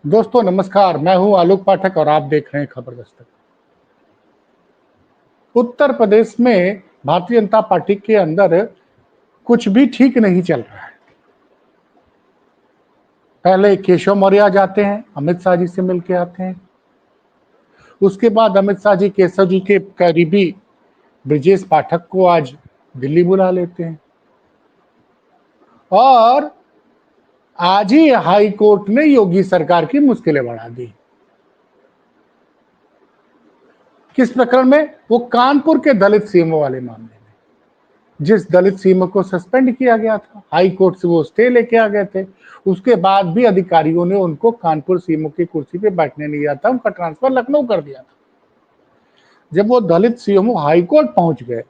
दोस्तों नमस्कार, मैं हूं आलोक पाठक और आप देख रहे हैं खबर दस्तक। उत्तर प्रदेश में भारतीय जनता पार्टी के अंदर कुछ भी ठीक नहीं चल रहा है। पहले केशव मौर्य जाते हैं, अमित शाह जी से मिलके आते हैं। उसके बाद अमित शाह जी केशव जी के करीबी ब्रजेश पाठक को आज दिल्ली बुला लेते हैं और आज ही हाई कोर्ट ने योगी सरकार की मुश्किलें बढ़ा दी। किस प्रकरण में? वो कानपुर के दलित सीएमओ वाले मामले में, जिस दलित सीएमओ को सस्पेंड किया गया था, हाई कोर्ट से वो स्टे लेके आ गए थे। उसके बाद भी अधिकारियों ने उनको कानपुर सीएमओ की कुर्सी पे बैठने नहीं दिया था, उनका ट्रांसफर लखनऊ कर दिया था। जब वो दलित सीएमओ हाई कोर्ट पहुंच गए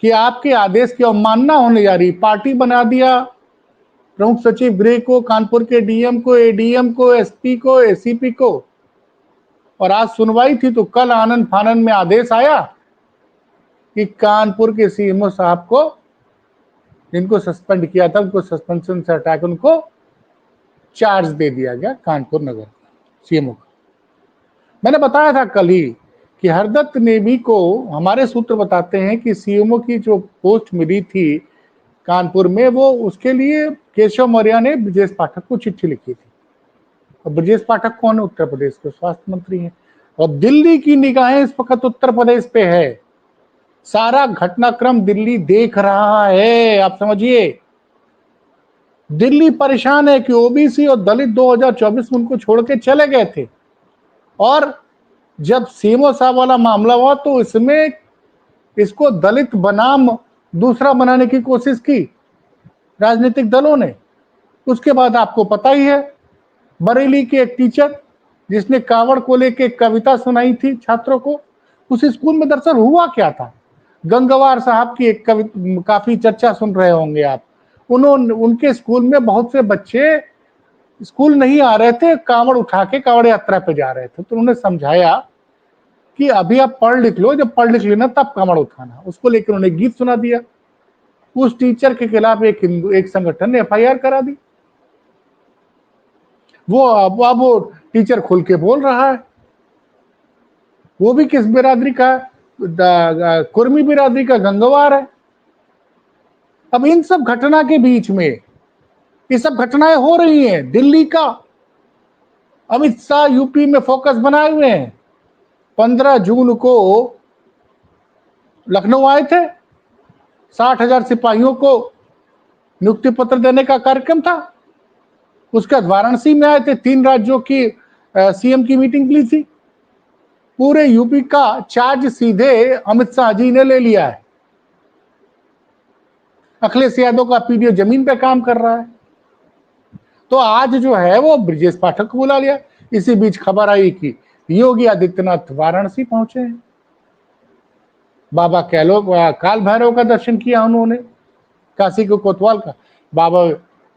कि आपके आदेश की अवमानना होने जा रही, पार्टी बना दिया प्रमुख सचिव गृह को, कानपुर के डीएम को, एडीएम को, एसपी को, एसीपी को, और आज सुनवाई थी तो कल आनंद फानन में आदेश आया कि कानपुर के सीएमओ साहब को, जिनको सस्पेंड किया था, उनको सस्पेंशन से हटा कर उनको चार्ज दे दिया गया कानपुर नगर सीएमओ का। मैंने बताया था कल ही कि हरदत्त नेगी को हमारे सूत्र बताते हैं कि सीएमओ की जो पोस्ट मिली थी कानपुर में, वो उसके लिए केशव मौर्य ने ब्रजेश पाठक को चिट्ठी लिखी थी। और ब्रजेश पाठक कौन है? उत्तर प्रदेश के स्वास्थ्य मंत्री हैं और दिल्ली की निगाहें इस वक्त उत्तर प्रदेश पे है। सारा घटनाक्रम दिल्ली देख रहा है। आप समझिए, दिल्ली परेशान है कि ओबीसी और दलित 2024 में उनको छोड़ के चले गए थे और जब सीएमओ साहब वाला मामला हुआ तो इसमें इसको दलित बनाम दूसरा बनाने की कोशिश की राजनीतिक दलों ने। उसके बाद आपको पता ही है, बरेली के एक टीचर जिसने कावड़ को लेके कविता सुनाई थी छात्रों को, उस स्कूल में दरअसल हुआ क्या था? गंगवार साहब की एक काफी चर्चा सुन रहे होंगे आप। उनके स्कूल में बहुत से बच्चे स्कूल नहीं आ रहे थे, कावड़ उठा के कावड़ यात्रा पे जा रहे थे, तो उन्होंने समझाया कि अभी आप पढ़ लिख लो, जब पढ़ लिख लेना तब कावड़ उठाना। उसको लेकर उन्हें गीत सुना दिया। उस टीचर के खिलाफ एक संगठन ने एफआईआर करा दी। वो टीचर खुल के बोल रहा है। वो भी किस बिरादरी का? कुर्मी बिरादरी का, गंगवार है। अब इन सब घटना के बीच में ये सब घटनाएं हो रही हैं। दिल्ली का अमित शाह यूपी में फोकस बनाए हुए हैं। 15 जून को लखनऊ आए थे, 60,000 सिपाहियों को नियुक्ति पत्र देने का कार्यक्रम था। उसके बाद वाराणसी में आए थे, 3 राज्यों की सीएम की मीटिंग ली थी। पूरे यूपी का चार्ज सीधे अमित शाह जी ने ले लिया है। अखिलेश यादव का पीडीओ जमीन पे काम कर रहा है। तो आज जो है वो ब्रजेश पाठक को बुला लिया। इसी बीच खबर आई कि योगी आदित्यनाथ वाराणसी पहुंचे हैं। बाबा काल भैरव का दर्शन किया उन्होंने, काशी के कोतवाल का, बाबा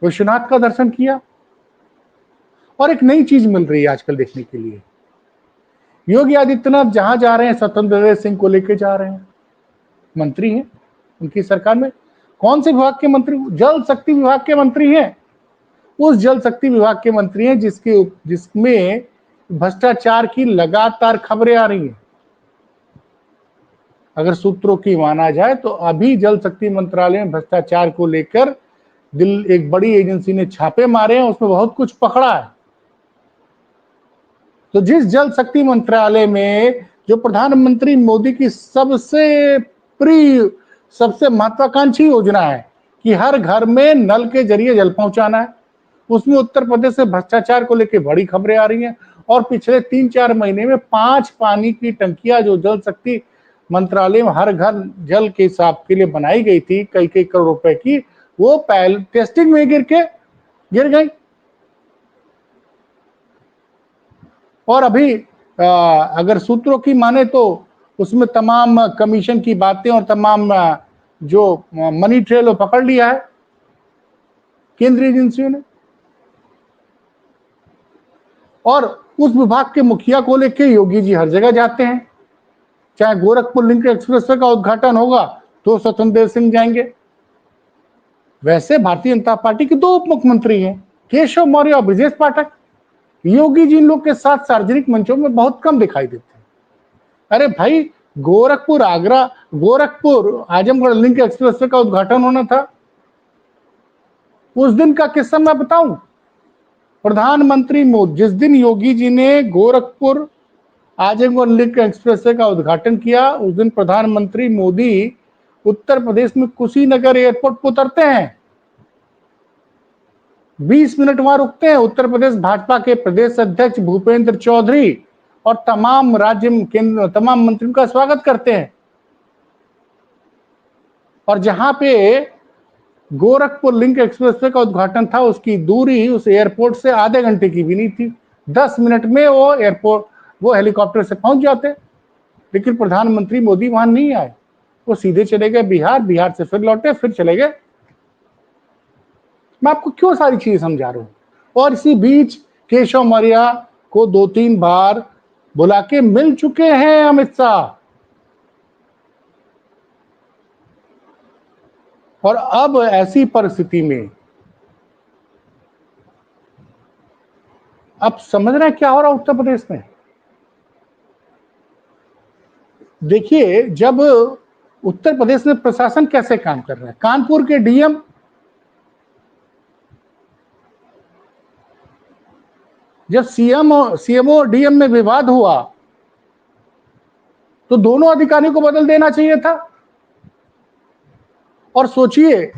विश्वनाथ का दर्शन किया। और एक नई चीज मिल रही है आजकल देखने के लिए। योगी आदित्यनाथ जहां जा रहे हैं, स्वतंत्र देव सिंह को लेके जा रहे हैं। मंत्री हैं उनकी सरकार में। कौन से विभाग के मंत्री? जल शक्ति विभाग के मंत्री हैं। उस जल शक्ति विभाग के मंत्री हैं जिसमें भ्रष्टाचार की लगातार खबरें आ रही हैं। अगर सूत्रों की माना जाए तो अभी जल शक्ति मंत्रालय में भ्रष्टाचार को लेकर एक बड़ी एजेंसी ने छापे मारे हैं, उसमें बहुत कुछ पकड़ा है। तो जिस जल शक्ति मंत्रालय में जो प्रधानमंत्री मोदी की सबसे प्रिय, सबसे महत्वाकांक्षी योजना है कि हर घर में नल के जरिए जल पहुंचाना है, उसमें उत्तर प्रदेश से भ्रष्टाचार को लेकर बड़ी खबरें आ रही हैं। और पिछले 3-4 महीने में 5 पानी की टंकियां जो जल शक्ति मंत्रालय में हर घर जल के हिसाब के लिए बनाई गई थी, कई कई करोड़ रुपए की, वो पहले टेस्टिंग में गिर गई। और अभी अगर सूत्रों की माने तो उसमें तमाम कमीशन की बातें और तमाम जो मनी ट्रेल वो पकड़ लिया है केंद्रीय एजेंसियों ने। और उस विभाग के मुखिया को लेकर योगी जी हर जगह जाते हैं। चाहे गोरखपुर लिंक एक्सप्रेसवे का उद्घाटन होगा तो स्वतंत्र देव सिंह जाएंगे। वैसे भारतीय जनता पार्टी के 2 उप मुख्यमंत्री हैं, केशव मौर्य और ब्रजेश पाठक। योगी जी इन लोग के साथ सार्वजनिक मंचों में बहुत कम दिखाई देते हैं। अरे भाई, गोरखपुर आगरा, गोरखपुर आजमगढ़ लिंक एक्सप्रेसवे का उद्घाटन होना था। उस दिन का किस्सा मैं बताऊं, प्रधानमंत्री मोदी, जिस दिन योगी जी ने गोरखपुर आजमगढ़ लिंक एक्सप्रेसवे का उद्घाटन किया, उस दिन प्रधानमंत्री मोदी उत्तर प्रदेश में कुशीनगर एयरपोर्ट पर उतरते हैं, 20 मिनट वहां रुकते हैं। उत्तर प्रदेश भाजपा के प्रदेश अध्यक्ष भूपेंद्र चौधरी और तमाम तमाम मंत्रियों का स्वागत करते हैं। और जहां पे गोरखपुर लिंक एक्सप्रेसवे का उद्घाटन था, उसकी दूरी उस एयरपोर्ट से आधे घंटे की भी नहीं थी। 10 मिनट में वो हेलीकॉप्टर से पहुंच जाते। लेकिन प्रधानमंत्री मोदी वहां नहीं आए, वो सीधे चले गए बिहार, बिहार से फिर लौटे, फिर चले गए। मैं आपको क्यों सारी चीजें समझा रहा हूं। और इसी बीच केशव मौर्य को 2-3 बार बुला के मिल चुके हैं अमित शाह। और अब ऐसी परिस्थिति में अब समझ रहे हैं क्या हो रहा है उत्तर प्रदेश में। देखिए, जब उत्तर प्रदेश में प्रशासन कैसे काम कर रहा है, कानपुर के डीएम जब सीएमओ और डीएम में विवाद हुआ तो दोनों अधिकारियों को बदल देना चाहिए था। और सोचिए,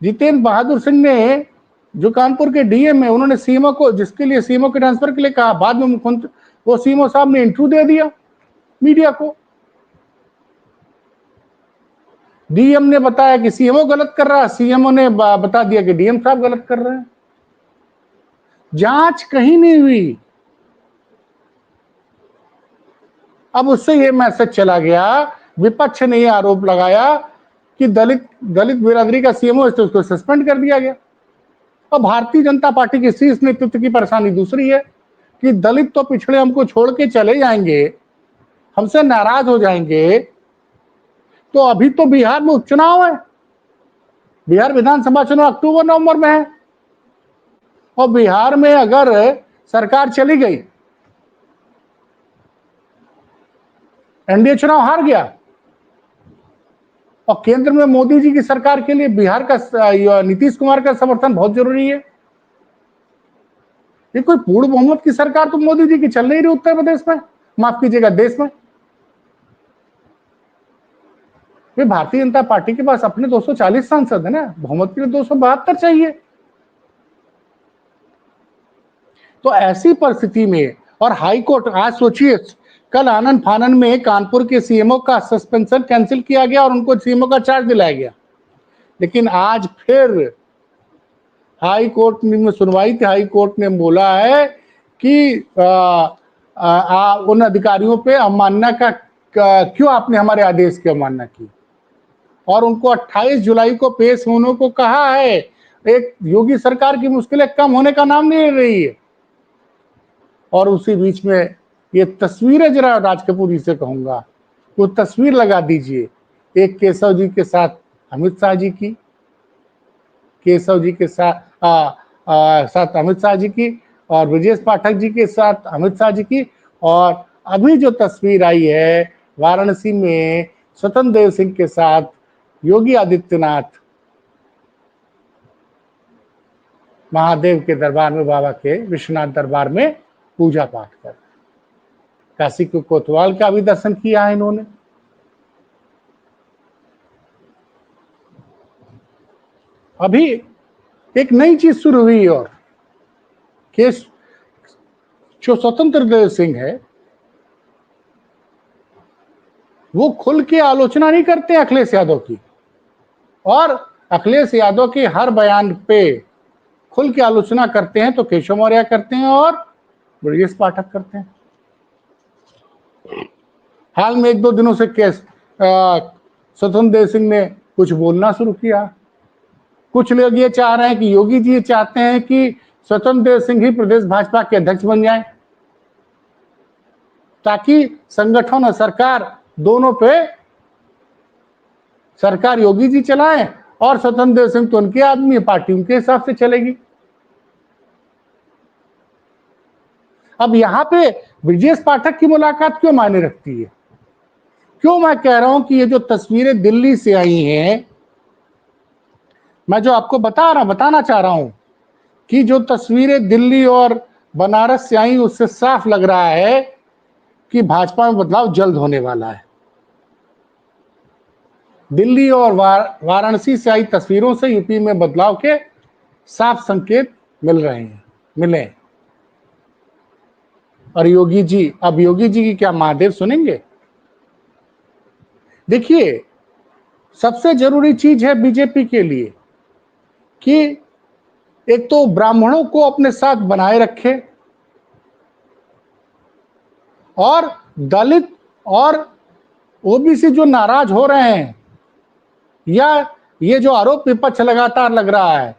जितेंद्र बहादुर सिंह ने, जो कानपुर के डीएम है, उन्होंने सीएमओ को, जिसके लिए सीएमओ के ट्रांसफर के लिए कहा, बाद में मुख्यमंत्री, वो सीएमओ साहब ने इंटरव्यू दे दिया मीडिया को। डीएम ने बताया कि सीएमओ गलत कर रहा है, सीएमओ ने बता दिया कि डीएम साहब गलत कर रहे हैं। जांच कहीं नहीं हुई। अब उससे ये मैसेज चला गया, विपक्ष ने यह आरोप लगाया कि दलित बिरादरी का सीएमओ है, तो उसको सस्पेंड कर दिया गया। और भारतीय जनता पार्टी के शीर्ष नेतृत्व की परेशानी दूसरी है कि दलित तो पिछड़े हमको छोड़ के चले जाएंगे, हमसे नाराज हो जाएंगे। तो अभी तो बिहार में उपचुनाव है, बिहार विधानसभा चुनाव अक्टूबर नवंबर में है। और बिहार में अगर सरकार चली गई, एनडीए चुनाव हार गया, और केंद्र में मोदी जी की सरकार के लिए बिहार का नीतीश कुमार का समर्थन बहुत जरूरी है। ये कोई पूर्ण बहुमत की सरकार तो मोदी जी की चल नहीं रही उत्तर प्रदेश में, माफ कीजिएगा देश में। भारतीय जनता पार्टी के पास अपने 240 सांसद है ना, बहुमत के लिए 272 चाहिए। तो ऐसी परिस्थिति में, और हाईकोर्ट, आज सोचिए, कल आनन फानन में कानपुर के सीएमओ का सस्पेंशन कैंसिल किया गया और उनको सीएमओ का चार्ज दिलाया गया। लेकिन आज फिर हाई कोर्ट में सुनवाई थी, हाई कोर्ट ने बोला है कि उन अधिकारियों पे अवमानना का क्यों आपने हमारे आदेश की अवमानना की, और उनको 28 जुलाई को पेश होने को कहा है। एक योगी सरकार की मुश्किलें कम होने का नाम नहीं ले रही है। और उसी बीच में ये तस्वीरें, जरा राज कपूर जी से कहूंगा, वो तस्वीर लगा दीजिए, एक केशव जी के साथ अमित शाह जी की, केशव जी के साथ अमित शाह जी की, और ब्रजेश पाठक जी के साथ अमित शाह जी की। और अभी जो तस्वीर आई है वाराणसी में स्वतंत्र देव सिंह के साथ योगी आदित्यनाथ महादेव के दरबार में, बाबा के विश्वनाथ दरबार में पूजा पाठ कर, काशी के कोतवाल का भी दर्शन किया है इन्होंने। अभी एक नई चीज शुरू हुई, और केस जो स्वतंत्र देव सिंह है, वो खुल के आलोचना नहीं करते अखिलेश यादव की, और अखिलेश यादव के हर बयान पे खुल के आलोचना करते हैं तो केशव मौर्य करते हैं और ब्रजेश पाठक करते हैं। हाल में 1-2 दिनों से स्वतंत्र देव सिंह ने कुछ बोलना शुरू किया। कुछ लोग ये चाह रहे हैं कि योगी जी चाहते हैं कि स्वतंत्र देव सिंह ही प्रदेश भाजपा के अध्यक्ष बन जाएं, ताकि संगठन और सरकार दोनों पे, सरकार योगी जी चलाएं और स्वतंत्र देव सिंह तो उनके आदमी, पार्टी उनके हिसाब से चलेगी। अब यहां पे ब्रजेश पाठक की मुलाकात क्यों मायने रखती है? क्यों मैं कह रहा हूं कि ये जो तस्वीरें दिल्ली से आई हैं, मैं जो आपको बताना चाह रहा हूं कि जो तस्वीरें दिल्ली और बनारस से आई, उससे साफ लग रहा है कि भाजपा में बदलाव जल्द होने वाला है। दिल्ली और वाराणसी से आई तस्वीरों से यूपी में बदलाव के साफ संकेत मिले। और योगी जी, अब योगी जी की क्या महादेव सुनेंगे? देखिए, सबसे जरूरी चीज है बीजेपी के लिए कि एक तो ब्राह्मणों को अपने साथ बनाए रखे और दलित और ओबीसी जो नाराज हो रहे हैं, या ये जो आरोप विपक्ष लगातार लग रहा है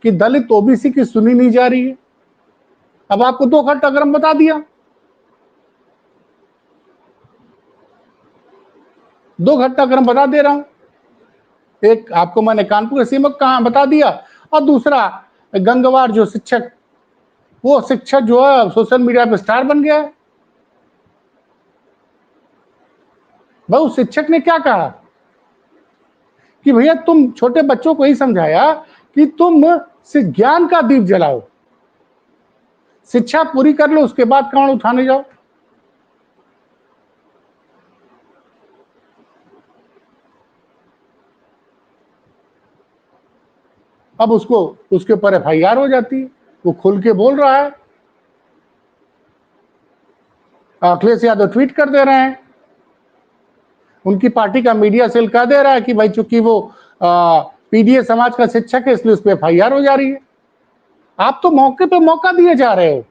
कि दलित ओबीसी की सुनी नहीं जा रही है, अब आपको 2 घटनाक्रम बता दिया। 2 घटनाक्रम बता दे रहा हूं। एक आपको मैंने कानपुर के सीमक कहा बता दिया, और दूसरा गंगवार जो शिक्षक, वो शिक्षक जो है सोशल मीडिया पे स्टार बन गया है। भाई उस शिक्षक ने क्या कहा कि भैया तुम छोटे बच्चों को ही समझाया कि तुम से ज्ञान का दीप जलाओ, शिक्षा पूरी कर लो, उसके बाद कांड उठाने जाओ। अब उसको उसके ऊपर एफआईआर हो जाती है, वो खुल के बोल रहा है। अखिलेश यादव ट्वीट कर दे रहे हैं, उनकी पार्टी का मीडिया सेल कह दे रहा है कि भाई चूंकि वो पीडीए समाज का शिक्षक है इसलिए उस पर एफआईआर हो जा रही है। आप तो मौके पे मौका दिए जा रहे हो।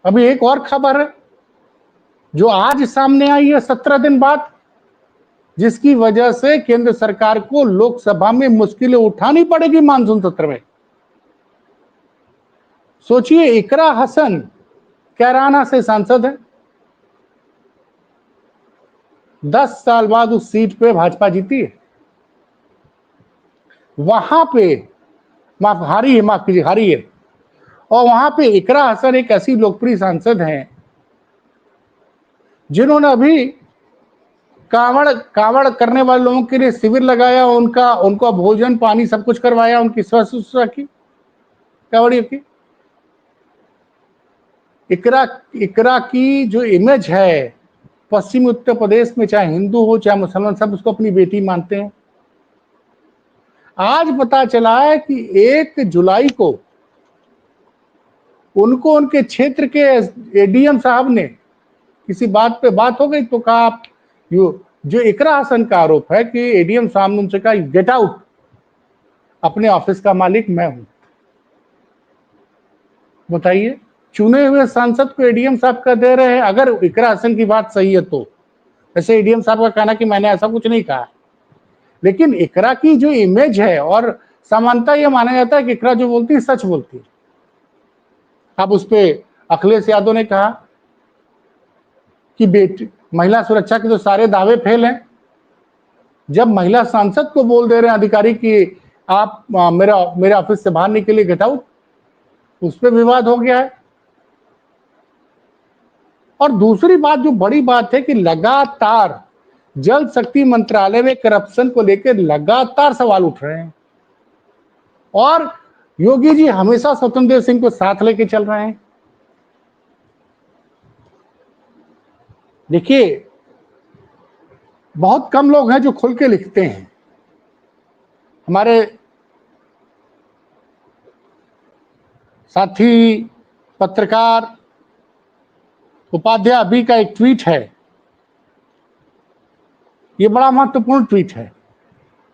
अभी एक और खबर है जो आज सामने आई है 17 दिन बाद, जिसकी वजह से केंद्र सरकार को लोकसभा में मुश्किलें उठानी पड़ेगी मानसून सत्र में। सोचिए, इकरा हसन कैराना से सांसद है, 10 साल बाद उस सीट पे भाजपा जीती है। वहां पे हारी है। और वहां पे इकरा हसन एक ऐसी लोकप्रिय सांसद हैं जिन्होंने अभी कावड़ करने वाले लोगों के लिए शिविर लगाया, उनका भोजन पानी सब कुछ करवाया, उनकी स्वास्थ्य की, कावड़ियों की। इकरा की जो इमेज है पश्चिमी उत्तर प्रदेश में, चाहे हिंदू हो चाहे मुसलमान, सब उसको अपनी बेटी मानते हैं। आज पता चला है कि 1 जुलाई को उनको उनके क्षेत्र के एडीएम साहब ने किसी बात पे बात हो गई तो कहा, आप जो इकरा हसन का आरोप है कि एडीएम साहब ने उनसे कहा गेट आउट, अपने ऑफिस का मालिक मैं हूं। बताइए, चुने हुए सांसद को एडीएम साहब का दे रहे हैं। अगर इकरा हसन की बात सही है तो वैसे एडीएम साहब का कहना कि मैंने ऐसा कुछ नहीं कहा, लेकिन इकरा की जो इमेज है, और सामान्यतः यह माना जाता है कि इकरा जो बोलती है सच बोलती है। अब उस पर अखिलेश यादव ने कहा कि बेटी महिला सुरक्षा के तो सारे दावे फेल हैं। जब महिला सांसद को बोल दे रहे हैं अधिकारी कि आप मेरे ऑफिस से बाहर निकलिए, गेट आउट, उस पर विवाद हो गया है। और दूसरी बात, जो बड़ी बात है कि लगातार जल शक्ति मंत्रालय में करप्शन को लेकर लगातार सवाल उठ रहे हैं, और योगी जी हमेशा स्वतंत्र देव सिंह को साथ लेके चल रहे हैं। देखिए, बहुत कम लोग हैं जो खुल के लिखते हैं। हमारे साथी पत्रकार उपाध्याय अभी का एक ट्वीट है, ये बड़ा महत्वपूर्ण ट्वीट है,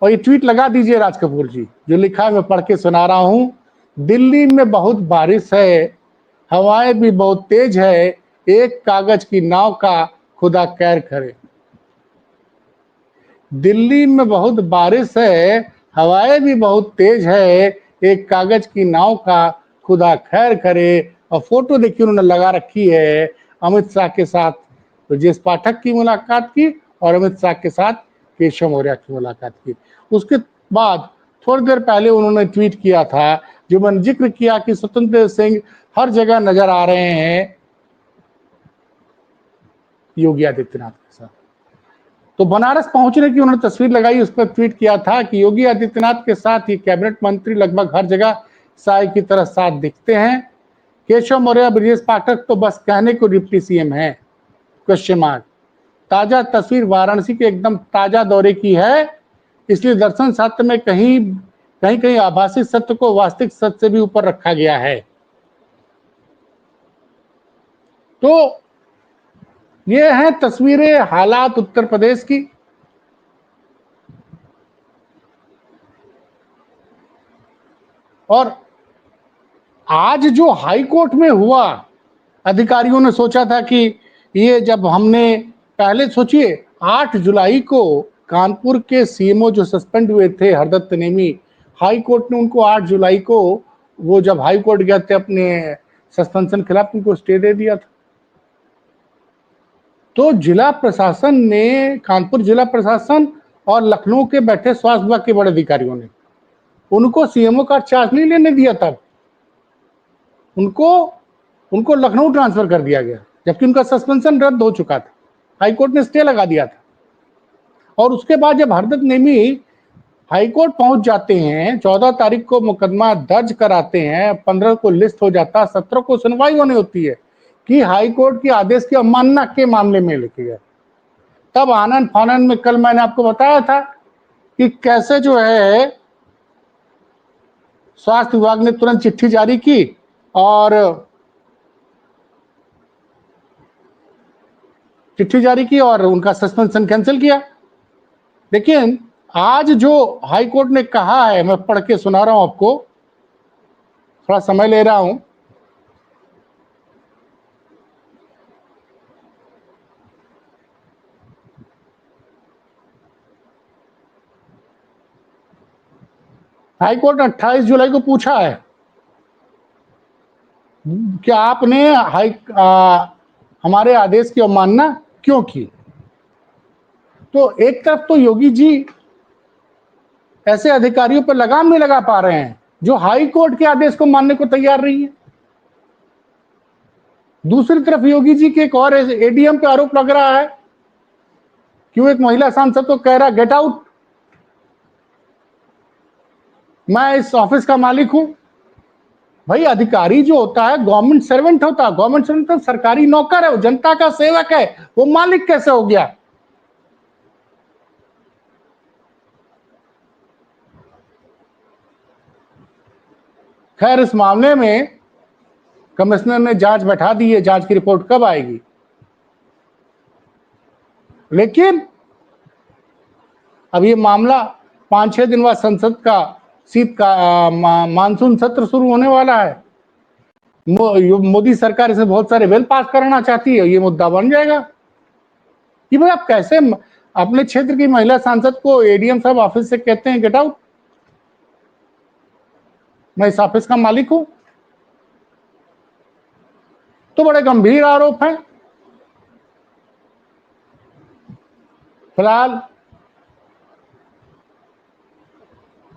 और ये ट्वीट लगा दीजिए राज कपूर जी, जो लिखा है मैं पढ़ के सुना रहा हूं। दिल्ली में बहुत बारिश है, हवाएं भी बहुत तेज है, एक कागज की नाव का खुदा खैर करे। दिल्ली में बहुत बारिश है, हवाएं भी बहुत तेज है, एक कागज की नाव का खुदा खैर करे। और फोटो देखिए उन्होंने लगा रखी है अमित शाह के साथ ब्रजेश पाठक की मुलाकात की, और अमित शाह के साथ केशव मौर्य की मुलाकात की। उसके बाद थोड़ी देर पहले उन्होंने ट्वीट किया था, जो मैंने जिक्र किया कि स्वतंत्र देव सिंह हर जगह नजर आ रहे हैं योगी आदित्यनाथ के साथ। तो बनारस पहुंचने की उन्होंने तस्वीर लगाई, उस पर ट्वीट किया था कि योगी आदित्यनाथ के साथ ही कैबिनेट मंत्री लगभग हर जगह साय की तरह साथ दिखते हैं। केशव मौर्य ब्रजेश पाठक तो बस कहने को डिप्टी सीएम है, क्वेश्चन मार्क। ताजा तस्वीर वाराणसी के एकदम ताजा दौरे की है, इसलिए दर्शन शास्त्र में कहीं कहीं आभासी सत्य को वास्तविक सत्य से भी ऊपर रखा गया है। तो ये हैं तस्वीरें, हालात उत्तर प्रदेश की। और आज जो हाई कोर्ट में हुआ, अधिकारियों ने सोचा था कि ये जब हमने पहले सोचिए 8 जुलाई को कानपुर के सीएमओ जो सस्पेंड हुए थे हरदत्त नेमी, हाई कोर्ट ने उनको 8 जुलाई को, वो जब हाई कोर्ट गए थे अपने सस्पेंशन खिलाफ, उनको स्टे दे दिया था। तो जिला प्रशासन ने, कानपुर जिला प्रशासन और लखनऊ के बैठे स्वास्थ्य विभाग के बड़े अधिकारियों ने उनको सीएमओ का चार्ज नहीं लेने दिया था, उनको लखनऊ ट्रांसफर कर दिया गया, जबकि उनका सस्पेंशन रद्द हो चुका था, हाईकोर्ट ने स्टे लगा दिया था। और उसके बाद जब हरदत्त नेमी हाईकोर्ट पहुंच जाते हैं, 14 तारीख को मुकदमा दर्ज कराते हैं, 15 को लिस्ट हो जाता, 17 को सुनवाई होने होती है कि हाईकोर्ट के आदेश की अवमानना के मामले में लेके गए। तब आनंद फानंद में कल मैंने आपको बताया था कि कैसे जो है स्वास्थ्य विभाग ने तुरंत चिट्ठी जारी की और उनका सस्पेंशन कैंसिल किया। लेकिन आज जो हाई कोर्ट ने कहा है, मैं पढ़ के सुना रहा हूं आपको, थोड़ा समय ले रहा हूं। हाई कोर्ट ने 28 जुलाई को पूछा है कि आपने हमारे आदेश की अवमानना क्यों की। तो एक तरफ तो योगी जी ऐसे अधिकारियों पर लगाम नहीं लगा पा रहे हैं जो हाई कोर्ट के आदेश को मानने को तैयार नहीं है। दूसरी तरफ योगी जी के एक और एडीएम पे आरोप लग रहा है कि वो एक महिला सांसद को कह रहा गेट आउट, मैं इस ऑफिस का मालिक हूं। भाई अधिकारी जो होता है गवर्नमेंट सर्वेंट होता है, गवर्नमेंट सर्वेंट तो सरकारी नौकर है, वो जनता का सेवक है, वो मालिक कैसे हो गया। खैर इस मामले में कमिश्नर ने जांच बैठा दी है, जांच की रिपोर्ट कब आएगी। लेकिन अब ये मामला 5-6 दिन बाद संसद का मानसून सत्र शुरू होने वाला है। मोदी सरकार इसे बहुत सारे बिल पास करना चाहती है, ये मुद्दा बन जाएगा कि भाई आप कैसे अपने क्षेत्र की महिला सांसद को एडीएम साहब ऑफिस से कहते हैं गेट आउट, मैं इस ऑफिस का मालिक हूं। तो बड़े गंभीर आरोप हैं। फिलहाल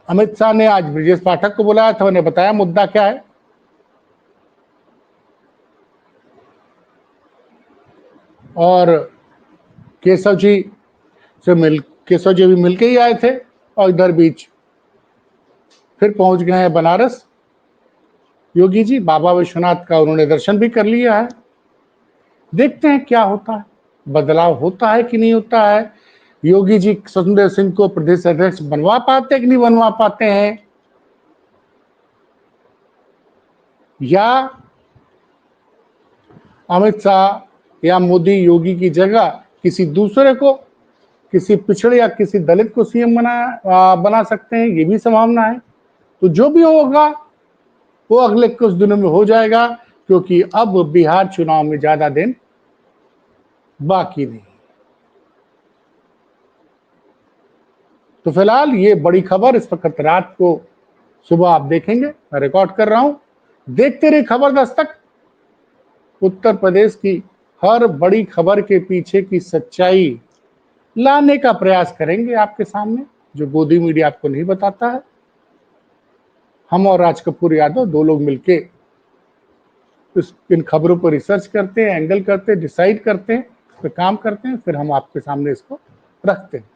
अमित शाह ने आज ब्रजेश पाठक को बुलाया था, उन्हें बताया मुद्दा क्या है। और केशव जी भी मिलके ही आए थे और इधर बीच फिर पहुंच गए हैं बनारस। योगी जी बाबा विश्वनाथ का उन्होंने दर्शन भी कर लिया है। देखते हैं क्या होता है, बदलाव होता है कि नहीं होता है। योगी जी स्वतंत्र सिंह को प्रदेश अध्यक्ष बनवा पाते हैं कि नहीं बनवा पाते हैं, या अमित शाह या मोदी योगी की जगह किसी दूसरे को, किसी पिछड़े या किसी दलित को सीएम बना सकते हैं, ये भी संभावना है। तो जो भी होगा वो अगले कुछ दिनों में हो जाएगा, क्योंकि अब बिहार चुनाव में ज्यादा दिन बाकी नहीं। तो फिलहाल ये बड़ी खबर इस वक्त रात को सुबह आप देखेंगे, मैं रिकॉर्ड कर रहा हूं। देखते रहिए खबर दस्तक। उत्तर प्रदेश की हर बड़ी खबर के पीछे की सच्चाई लाने का प्रयास करेंगे आपके सामने, जो गोदी मीडिया आपको नहीं बताता है। हम और राज कपूर यादव 2 लोग मिलके इन खबरों पर रिसर्च करते हैं, एंगल करते हैं, डिसाइड करते हैं, उस पे काम करते हैं, फिर हम आपके सामने इसको रखते हैं।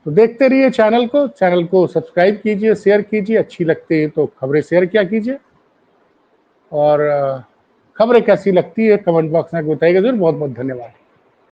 तो देखते रहिए चैनल को सब्सक्राइब कीजिए, शेयर कीजिए, अच्छी लगती है तो खबरें शेयर किया कीजिए, और खबरें कैसी लगती है कमेंट बॉक्स में बताइएगा जरूर। बहुत बहुत धन्यवाद।